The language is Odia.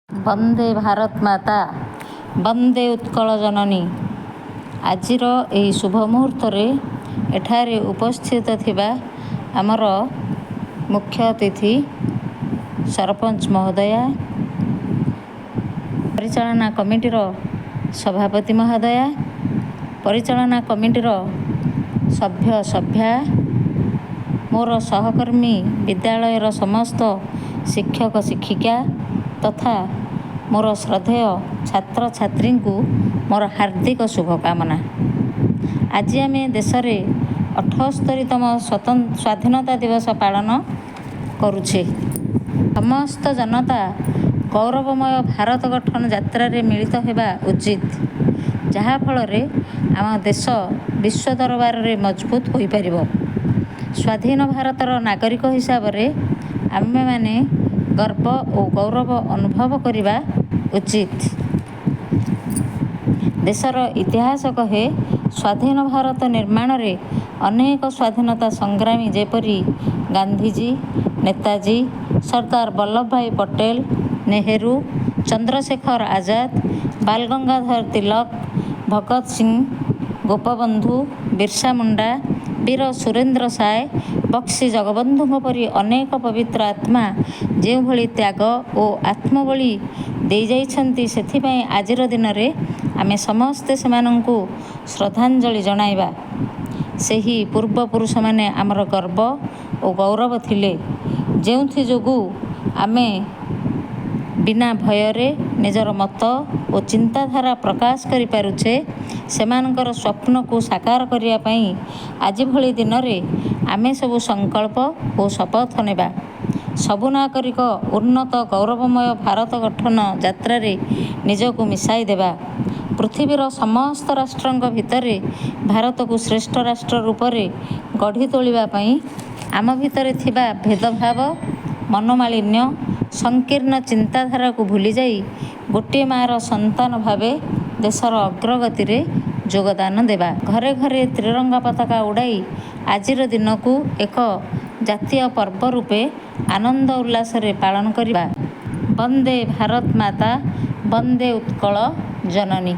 ବନ୍ଦେ ଭାରତ ମାତା, ବନ୍ଦେ ଉତ୍କଳ ଜନନୀ। ଆଜିର ଏହି ଶୁଭ ମୁହୂର୍ତ୍ତରେ ଏଠାରେ ଉପସ୍ଥିତ ଥିବା ଆମର ମୁଖ୍ୟ ଅତିଥି ସରପଞ୍ଚ ମହୋଦୟା, ପରିଚାଳନା କମିଟିର ସଭାପତି ମହୋଦୟା, ପରିଚାଳନା କମିଟିର ସଭ୍ୟ ସଭ୍ୟା, ମୋର ସହକର୍ମୀ ବିଦ୍ୟାଳୟର ସମସ୍ତ ଶିକ୍ଷକ ଶିକ୍ଷିକା ତଥା ମୋର ଶ୍ରଦ୍ଧେୟ ଛାତ୍ରଛାତ୍ରୀଙ୍କୁ ମୋର ହାର୍ଦ୍ଦିକ ଶୁଭକାମନା। ଆଜି ଆମେ ଦେଶରେ 78ତମ ସ୍ୱାଧୀନତା ଦିବସ ପାଳନ କରୁଛେ। ସମସ୍ତ ଜନତା ଗୌରବମୟ ଭାରତ ଗଠନ ଯାତ୍ରାରେ ମିଳିତ ହେବା ଉଚିତ, ଯାହାଫଳରେ ଆମ ଦେଶ ବିଶ୍ୱ ଦରବାରରେ ମଜବୁତ ହୋଇପାରିବ। ସ୍ୱାଧୀନ ଭାରତର ନାଗରିକ ହିସାବରେ ଆମେମାନେ ଗର୍ବ ଓ ଗୌରବ ଅନୁଭବ କରିବା ଉଚିତ। ଦେଶର ଇତିହାସ କହେ, ସ୍ୱାଧୀନ ଭାରତ ନିର୍ମାଣରେ ଅନେକ ସ୍ୱାଧୀନତା ସଂଗ୍ରାମୀ ଯେପରି ଗାନ୍ଧୀଜୀ, ନେତାଜୀ, ସର୍ଦ୍ଦାର ବଲ୍ଲଭଭାଇ ପଟେଲ, ନେହେରୁ, ଚନ୍ଦ୍ରଶେଖର ଆଜାଦ, ବାଲ ଗଙ୍ଗାଧର ତିଲକ, ଭଗତ ସିଂ, ଗୋପବନ୍ଧୁ, ବିର୍ସା ମୁଣ୍ଡା, ବୀର ସୁରେନ୍ଦ୍ର ସାଏ, ବକ୍ସି ଜଗବନ୍ଧୁଙ୍କ ପରି ଅନେକ ପବିତ୍ର ଆତ୍ମା ଯେଉଁଭଳି ତ୍ୟାଗ ଓ ଆତ୍ମବଳି ଦେଇଯାଇଛନ୍ତି, ସେଥିପାଇଁ ଆଜିର ଦିନରେ ଆମେ ସମସ୍ତେ ସେମାନଙ୍କୁ ଶ୍ରଦ୍ଧାଞ୍ଜଳି ଜଣାଇବା। ସେହି ପୂର୍ବପୁରୁଷମାନେ ଆମର ଗର୍ବ ଓ ଗୌରବ ଥିଲେ, ଯେଉଁଥିଯୋଗୁଁ ଆମେ ବିନା ଭୟରେ ନିଜର ମତ ଓ ଚିନ୍ତାଧାରା ପ୍ରକାଶ କରିପାରୁଛେ। ସେମାନଙ୍କର ସ୍ୱପ୍ନକୁ ସାକାର କରିବା ପାଇଁ ଆଜି ଭଳି ଦିନରେ ଆମେ ସବୁ ସଂକଳ୍ପ ଓ ଶପଥ ନେବା। ସବୁ ନାଗରିକ ଉନ୍ନତ ଗୌରବମୟ ଭାରତ ଗଠନ ଯାତ୍ରାରେ ନିଜକୁ ମିଶାଇ ଦେବା। ପୃଥିବୀର ସମସ୍ତ ରାଷ୍ଟ୍ରଙ୍କ ଭିତରେ ଭାରତକୁ ଶ୍ରେଷ୍ଠ ରାଷ୍ଟ୍ର ରୂପରେ ଗଢ଼ି ତୋଳିବା ପାଇଁ ଆମ ଭିତରେ ଥିବା ଭେଦଭାବ, ମନୋମାଳିନ୍ୟ, ସଂକୀର୍ଣ୍ଣ ଚିନ୍ତାଧାରାକୁ ଭୁଲିଯାଇ ଗୋଟିଏ ମାଆର ସନ୍ତାନ ଭାବେ ଦେଶର ଅଗ୍ରଗତିରେ ଯୋଗଦାନ ଦେବା। ଘରେ ଘରେ ତ୍ରିରଙ୍ଗା ପତାକା ଉଡ଼ାଇ ଆଜିର ଦିନକୁ ଏକ ଜାତୀୟ ପର୍ବ ରୂପେ ଆନନ୍ଦ ଉଲ୍ଲାସରେ ପାଳନ କରିବା। ବନ୍ଦେ ଭାରତ ମାତା, ବନ୍ଦେ ଉତ୍କଳ ଜନନୀ।